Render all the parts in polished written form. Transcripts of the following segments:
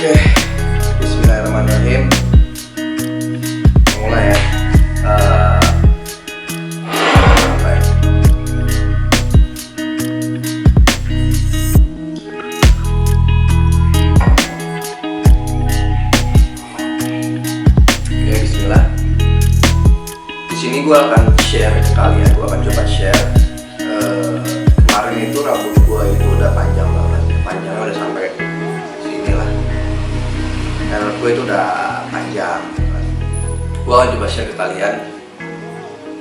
Oke, Bismillahirrahmanirrahim. Mulai ya. Apa ya? Oke, Bismillah. Di sini gue akan share ke kalian. Gue akan coba share. Kemarin itu rambut gue itu udah panjang banget. Panjangnya udah sampai sini lah. Rambut gue itu udah panjang. Gue akan coba share ke kalian.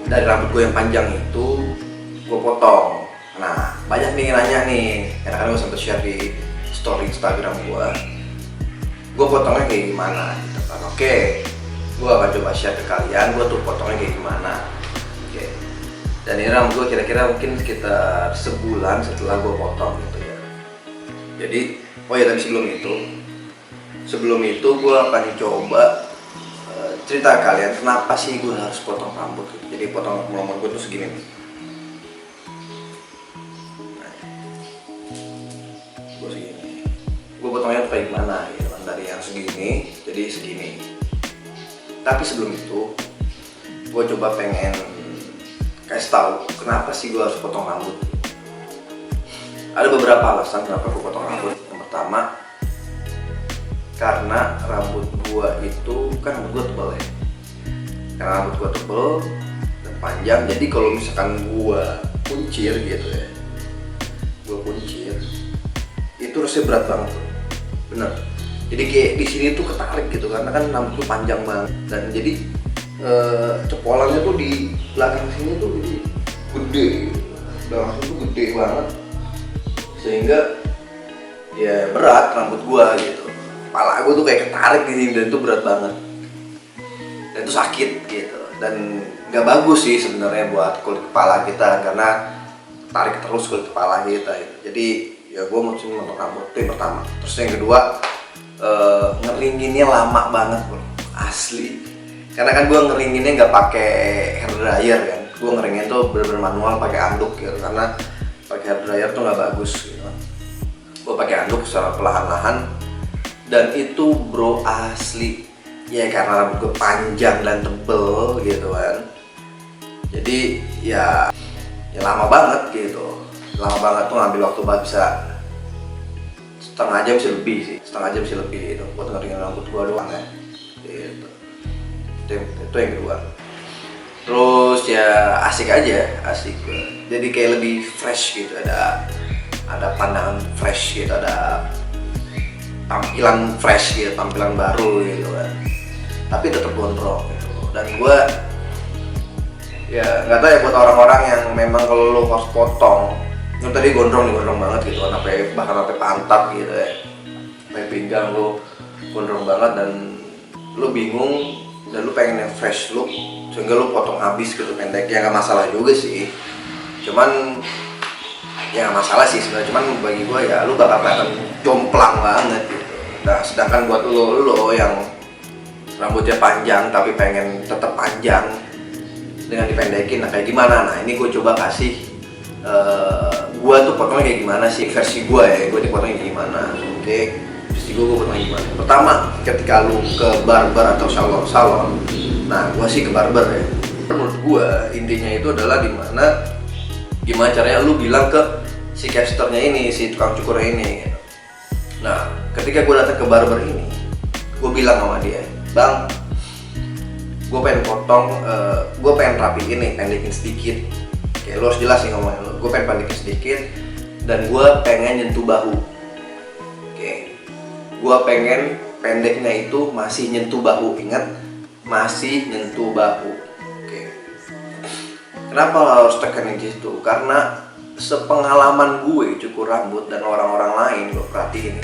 Dari rambut gue yang panjang itu gue potong. Nah, banyak nih nanya nih. Karena gue sempet share di story Instagram gue. Gue potongnya kayak gimana gitu kan. Oke, gue akan coba share ke kalian. Gue tuh potongnya kayak gimana. Oke. Dan ini rambut gue kira-kira mungkin sekitar sebulan setelah gue potong gitu ya. Jadi, oh ya tapi sebelum itu gue akan coba cerita ke kalian kenapa sih gue harus potong rambut gitu. Jadi potong rambut gue tuh segini nih. Nah, gue segini. Gue potongnya tuh kayak gimana gitu kan, dari yang segini jadi segini. Tapi sebelum itu gue coba pengen kasih tahu kenapa sih gue harus potong rambut. Ada beberapa alasan kenapa gue potong rambut. Yang pertama, karena rambut gue itu kan rambut gue tebal ya. Karena rambut gue tebal dan panjang, jadi kalau misalkan gue kuncir gitu ya, gue kuncir itu rasanya berat banget, bener. Jadi kayak di sini tuh ketarik gitu karena kan rambut tuh panjang banget dan jadi cepolannya tuh di belakang sini tuh jadi gede, belakang tuh gede banget sehingga ya berat rambut gua gitu. Kepala gua tuh kayak ketarik di sini dan itu berat banget dan itu sakit gitu dan nggak bagus sih sebenarnya buat kulit kepala kita karena tarik terus kulit kepala kita gitu. Jadi ya gua mau cuma potong rambut itu yang pertama. Terus yang kedua, ngeringinnya lama banget bro, asli. Karena kan gue ngeringinnya nggak pakai hair dryer kan, gue ngeringin tuh bener-bener manual pakai anduk gitu, karena pakai hair dryer tuh nggak bagus gitu. Gue pakai anduk secara perlahan-lahan dan itu bro asli ya karena rambut gue panjang dan tebel gitu kan. Jadi ya lama banget gitu, lama banget tuh ngambil waktu banget, bisa setengah jam sih lebih gitu buat ngeringin rambut gue doang ya gitu. Itu yang kedua. Terus ya asik jadi kayak lebih fresh gitu, ada pandangan fresh gitu, ada tampilan fresh gitu, tampilan baru gitu kan, tapi tetap gondrong gitu. Dan gue ya nggak tahu ya buat orang-orang yang memang kalau lo harus potong, lo tadi gondrong banget gitu kan, bahkan sampai pantat gitu ya, sampai pinggang lo gondrong banget dan lo bingung dan lu pengen yang fresh look sehingga lu potong habis gitu pendeknya. Nggak masalah juga sih, cuman ya nggak masalah sih sebenarnya, cuman bagi gua ya lu bakal kelihatan jomplang banget gitu. Nah sedangkan buat lo yang rambutnya panjang tapi pengen tetap panjang dengan dipendekin, nah kayak gimana? Nah ini gue coba kasih gua tuh potongnya kayak gimana sih, versi gua ya, gua dipotongnya kayak gimana. Oke, versi gue potongnya gimana? Pertama, ketika lu ke barber atau salon, nah gue sih ke barber ya. Menurut gue intinya itu adalah gimana caranya lu bilang ke si casternya ini, si tukang cukurnya ini. Nah ketika gue datang ke barber ini, gue bilang sama dia, bang, gue pengen potong, gue pengen rapiin nih, pendekin sedikit. Kayak lu harus jelas nih ngomongnya, gue pengen pendekin sedikit dan gue pengen nyentuh bahu. Gue pengen pendeknya itu masih nyentuh bahu, ingat, masih nyentuh bahu. Oke. Kenapa harus tekanin gitu? Karena sepengalaman gue cukur rambut dan orang-orang lain gue perhatiin,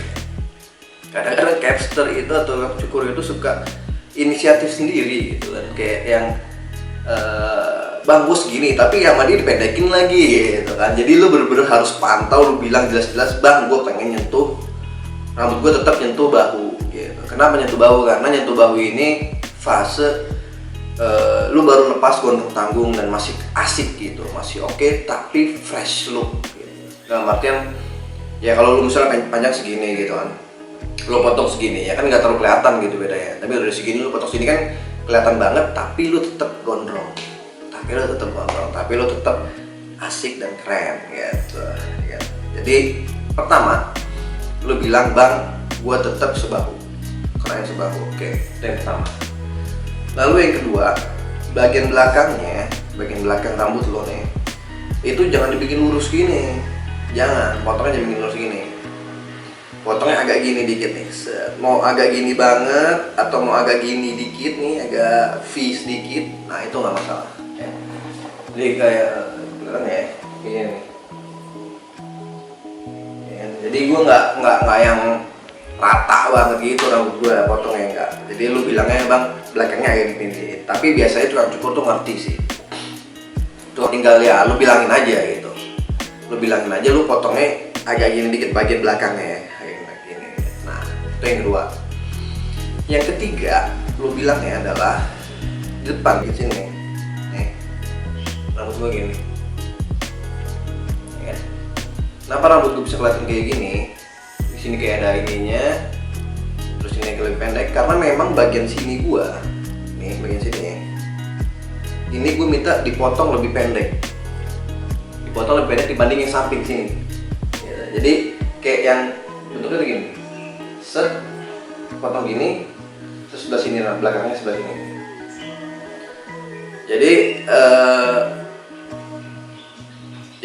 kadang-kadang capster itu atau cukur itu suka inisiatif sendiri gitu kan, kayak yang bang gue segini tapi sama dia dipendekin lagi gitu kan. Jadi lu bener-bener harus pantau, lu bilang jelas-jelas, bang gue pengen nyentuh rambut gue tetap nyentuh bahu gitu. Kenapa nyentuh bahu? Karena nyentuh bahu ini fase lu baru lepas gondrong tanggung dan masih asik gitu, masih oke, tapi fresh look gitu. Dalam artian ya kalau lu misalnya panjang segini gitu kan, lo potong segini ya kan nggak terlalu kelihatan gitu bedanya, tapi dari segini lo potong segini kan kelihatan banget, tapi lo tetap gondrong, tapi lo tetap asik dan keren gitu ya. Jadi pertama lo bilang, bang gua tetap sebahu, keren sebahu. Oke, itu yang pertama. Lalu yang kedua, bagian belakang rambut lo nih itu jangan dibikin lurus gini, jangan, potongnya jangan bikin lurus gini, potongnya agak gini dikit nih. Mau agak gini banget atau mau agak gini dikit nih, agak V sedikit, nah itu nggak masalah ya. Jadi kayak beneran ya gini nih ya. Jadi gue nggak yang rata banget gitu rambut gue potongnya, enggak. Jadi lu bilangnya bang belakangnya agak gini, tapi biasanya tukang cukur tuh ngerti sih, tuh tinggal ya lu bilangin aja gitu, lu bilangin aja lu potongnya agak gini dikit bagian belakangnya agak gini. Nah itu yang kedua. Yang ketiga lu bilangnya adalah di depan di sini nih, rambut gue gini ya. Kenapa rambut gue bisa kelihatan kayak gini? Di sini kayak ada ininya, terus ini lebih pendek karena memang bagian sini gua nih, bagian sini ini gue minta dipotong lebih pendek dibanding yang samping sini ya. Jadi kayak yang bentuknya tuh gini, set potong gini, terus sebelah sini, belakangnya sebelah sini.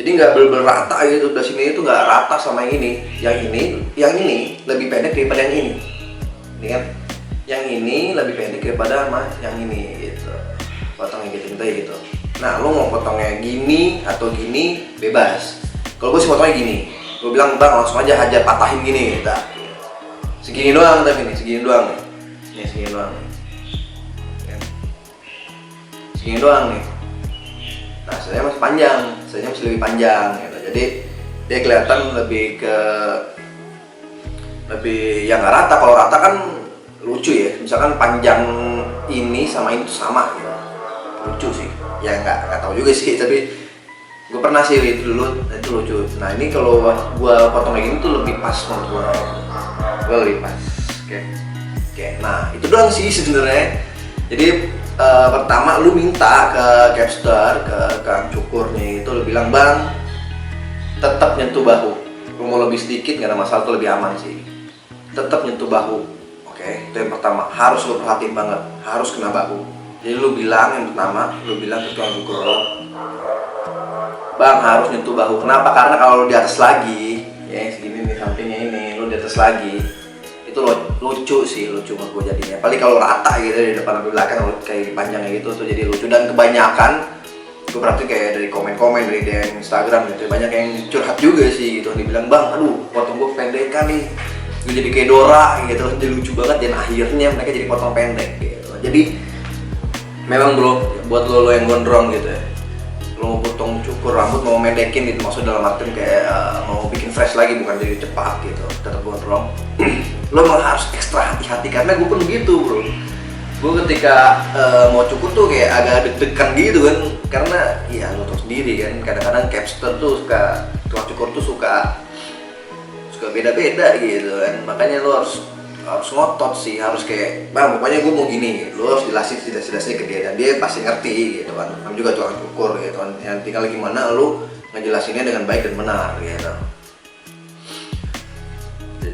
Jadi nggak bener-bener rata gitu, sebelah sini itu nggak rata sama yang ini lebih pendek daripada yang ini kan, yang ini lebih pendek daripada sama yang ini gitu, potongnya gitu. Nah lo mau potongnya gini atau gini bebas. Kalau gue sih potongnya gini, gue bilang bang langsung aja hajar patahin gini, tak segini doang, tapi nih segini doang nih. Nah saya masih panjang, masih lebih panjang gitu. Jadi dia kelihatan lebih yang nggak rata. Kalau rata kan lucu ya, misalkan panjang ini sama ini tuh sama gitu, lucu sih ya, nggak tahu juga sih, tapi gue pernah sih itu dulu, itu lucu. Nah ini kalau gue potong kayak gini tuh lebih pas menurut gue lebih pas. Oke. Nah itu doang sih sebenarnya. Jadi pertama lu minta ke capster, ke kang cukurnya itu, lu bilang bang tetap nyentuh bahu, lu mau lebih sedikit nggak ada masalah, itu lebih aman sih, tetap nyentuh bahu. Oke, itu yang pertama, harus lu perhatiin banget, harus kena bahu. Jadi lu bilang yang pertama, lu bilang ke kang cukur lo, bang harus nyentuh bahu. Kenapa? Karena kalau di atas lagi ya segini nih sampingnya ini, lu di atas lagi itu lucu menurut gue jadinya. Paling kalau rata gitu di depan atau belakang kayak panjangnya gitu tuh jadi lucu. Dan kebanyakan gue berarti kayak dari komen-komen dari DM Instagram gitu, banyak yang curhat juga sih gitu, dibilang bang aduh potong gue pendekan nih, gue jadi kayak Dora gitu, jadi lucu banget, dan akhirnya mereka jadi potong pendek gitu. Jadi memang bro, buat lo yang gondrong gitu ya, lo mau potong cukur rambut, mau mendekin gitu, maksud dalam artian kayak mau bikin fresh lagi, bukan jadi cepat gitu, tetap gondrong. Lo malah harus ekstra hati-hati, karena gue pun begitu bro. Gue ketika mau cukur tuh kayak agak deg-degan gitu kan, karena ya lo tau sendiri kan, kadang-kadang capster tuh tukang cukur tuh suka beda-beda gitu kan. Makanya lo harus ngotot sih, harus kayak bang pokoknya gue mau gini, lo harus jelasin sedasi ke dia, dan dia pasti ngerti gitu kan. Kan juga tukang cukur gitu kan, yang tinggal gimana lo ngejelasinnya dengan baik dan benar gitu.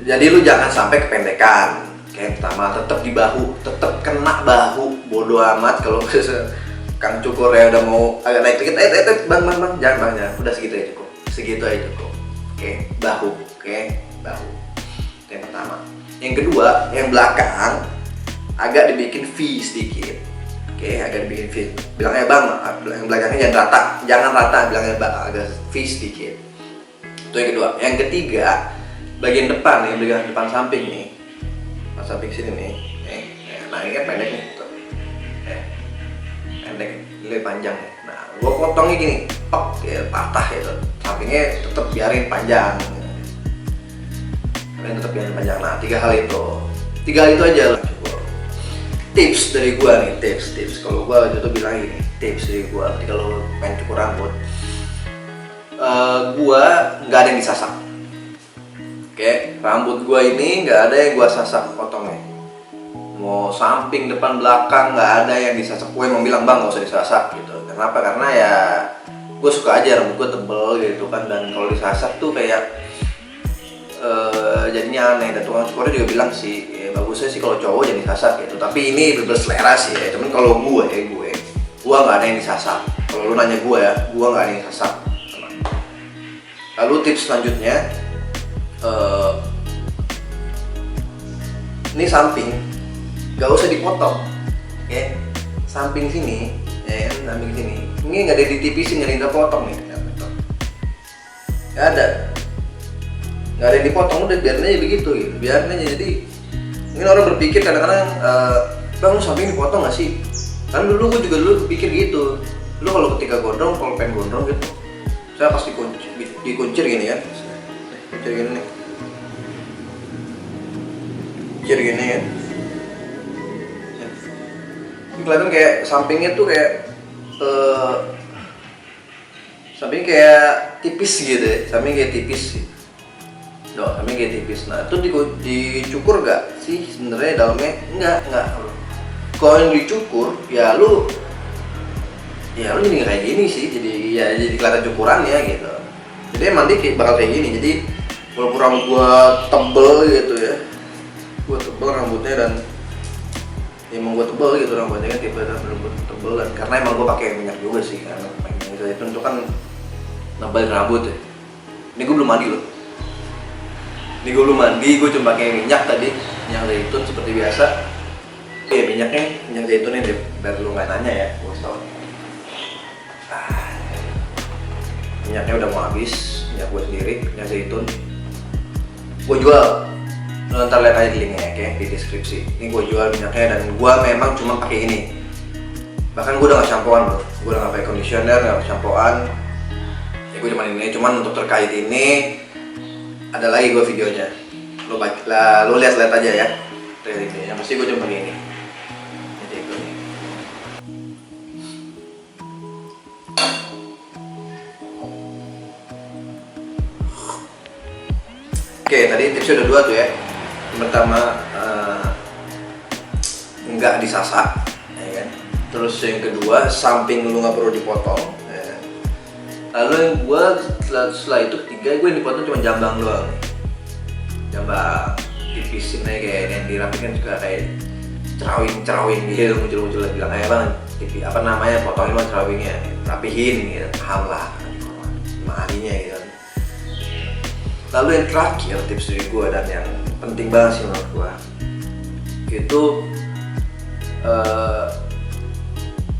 Jadi lu jangan sampai kependekan. Kayak pertama tetap di bahu, tetap kena bahu, bodo amat kalau kang cukur ya udah mau agak naik dikit, bang jangan, udah segitu aja cukup. Oke, bahu. Yang pertama. Yang kedua, yang belakang agak dibikin V sedikit. Oke, agak dibikin V. Bilangnya bang, yang belakangnya jangan rata, bilangnya bang agak V sedikit. Itu yang kedua. Yang ketiga, bagian depan nih, bagian depan samping nih, samping sini nih, nah ini kan pendek nih, pendek, ini panjang nih. Nah, gua potongnya gini, patah gitu, sampingnya tetap biarin panjang. Nah, tiga hal itu aja lah. Tips dari gua nih, tips. Kalau gua waktu itu bilang gini, tips dari gua, ketika lo pengen cukur rambut, gua nggak ada yang disasak. Oke, rambut gua ini nggak ada yang gua sasak potongnya. Mau samping, depan, belakang nggak ada yang disasak. Gue emang bilang bang nggak usah disasak gitu. Kenapa? Karena ya gue suka aja rambut gue tebel gitu kan, dan kalau disasak tuh kayak jadinya aneh. Dan tukang cukurnya juga bilang sih ya, bagusnya sih kalau cowok jadi disasak gitu. Tapi ini berselera sih ya. Cuman kalau gue nggak ada yang disasak. Kalau lu nanya gue ya, gue nggak ada yang disasak. Lalu tips selanjutnya, ini samping nggak usah dipotong, ya. Samping sini, ya kan, samping sini. Ini nggak ada ditipisin, nggak ada yang dipotong nih, nggak ada yang dipotong, udah biarin aja begitu, gitu. Biarin aja. Jadi mungkin orang berpikir kadang-kadang, bang lu samping dipotong nggak sih? Kan dulu gue juga berpikir gitu. Lu kalau ketika gondrong, kalau pengen gondrong gitu, saya pasti dikuncir gini kan, kuncir gini nih, kuncir gini kan. Kelihatan kayak sampingnya tuh kayak sampingnya kayak tipis gitu ya, sampingnya kayak tipis gitu. Sampingnya kayak tipis. Nah itu dicukur gak sih sebenarnya dalamnya? Enggak. Kalau yang dicukur ya lu jadi kayak gini sih, jadi kelihatan cukurannya gitu. Jadi emang dia bakal kayak gini. Jadi walaupun rambut gua tebel gitu ya, gua tebel rambutnya, dan emang gue tebel gitu rambutnya kan, tipe rambut tebel, dan karena emang gue pakai minyak juga sih, karena minyak zaitun itu kan nebalin rambut ya. Ini gue belum mandi loh. Gue cuma pakai minyak tadi, minyak zaitun seperti biasa. Minyak zaitunnya deh, biar lu nggak nanya ya, gue tau. Minyaknya udah mau habis, minyak gue sendiri, minyak zaitun. Gue jual. Ntar lihat aja di linknya ya, di deskripsi. Ini gue jual minyaknya, dan gue memang cuma pakai ini. Bahkan gue udah nggak shampoan bro, gue udah nggak pakai conditioner, nggak shampoan. Ya gue cuman untuk terkait ini ada lagi gue videonya. Lu lihat aja ya. Yang pasti gue cuma pakai ini. Jadi gue nih. Oke, tadi tipsnya udah 2 tuh ya. Pertama, nggak disasak, ya kan? Terus yang kedua, samping lu nggak perlu dipotong, ya kan? Lalu yang setelah itu ketiga, gue yang dipotong cuma jambang doang, jambang tipisin aja, kayak yang dirapikan juga kayak cerawing gitu, muncul bilang kayak bang, apa namanya, potongin bang cerawingnya, rapihin gitu, paham lah, mahalinya gitu. Lalu yang terakhir tips dari gue, dan yang penting banget sih menurut gue, itu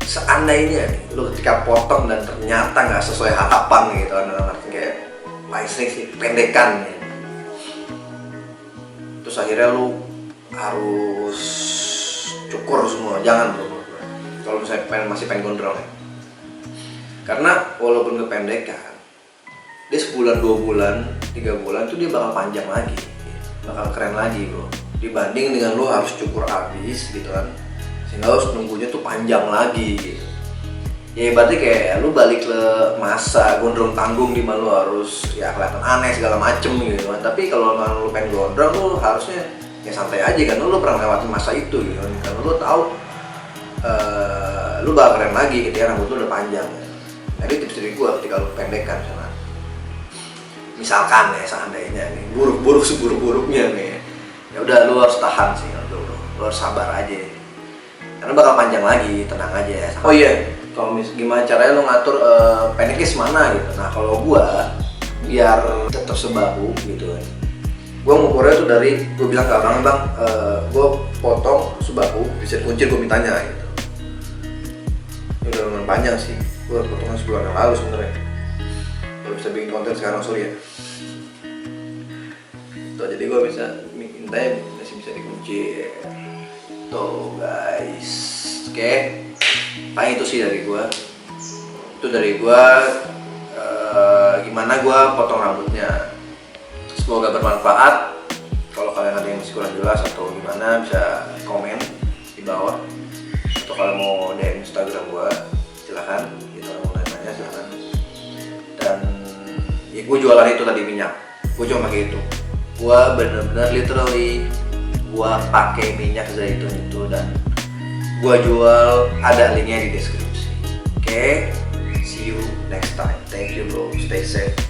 seandainya nih lu ketika potong dan ternyata nggak sesuai harapan gitu, artinya kayak sih pendekan gitu. Terus akhirnya lu harus cukur semua, jangan bro. Kalau misalnya masih pengen gondrong ya, karena walaupun kependekan, dia sebulan, 2 bulan, 3 bulan itu dia bakal panjang lagi, bakal keren lagi bro, dibanding dengan lo harus cukur habis gitu kan, sehingga lo harus nunggunya tuh panjang lagi gitu. Ya berarti kayak lo balik ke masa gondrong tanggung, di mana lo harus ya kelihatan aneh segala macem gitu kan. Tapi kalau lo pengen gondrong, lo harusnya ya santai aja kan, lo pernah lewatin masa itu gitu kan, karena lo tahu lo bakal keren lagi ketika rambut lo udah panjang gitu. Jadi tips dari gue ketika lo pendekan misalkan ya, seandainya nih buruk seburuk-buruknya nih, ya udah lu harus tahan sih, lu harus sabar aja, karena bakal panjang lagi, tenang aja ya. Oh iya, kalau gimana caranya lu ngatur pendeknya semana gitu. Nah kalau gua biar tetap sebahu gitu, gua ngukurnya tuh dari, gua bilang ke abang, gua potong sebahu, bisa kuncir gua mintanya gitu. Ini udah lumayan panjang sih, gua potongnya sebulan yang lalu sebenarnya. Kalau bisa bikin konten sekarang, sorry ya. Tuh, jadi gue bisa mintanya masih bisa dikuncir. Tuh guys, oke. Paling itu sih dari gue. Itu dari gue gimana gue potong rambutnya. Semoga bermanfaat. Kalau kalian ada yang masih kurang jelas atau gimana, bisa komen di bawah. Atau kalau mau DM Instagram gue, silahkan. Gitu, mau nanya silahkan. Dan ya gue jualan itu tadi minyak, gue cuma pakai itu. Gua bener-bener literally gua pakai minyak zaitun itu dan gua jual, ada linknya di deskripsi. Oke, see you next time. Thank you bro, stay safe.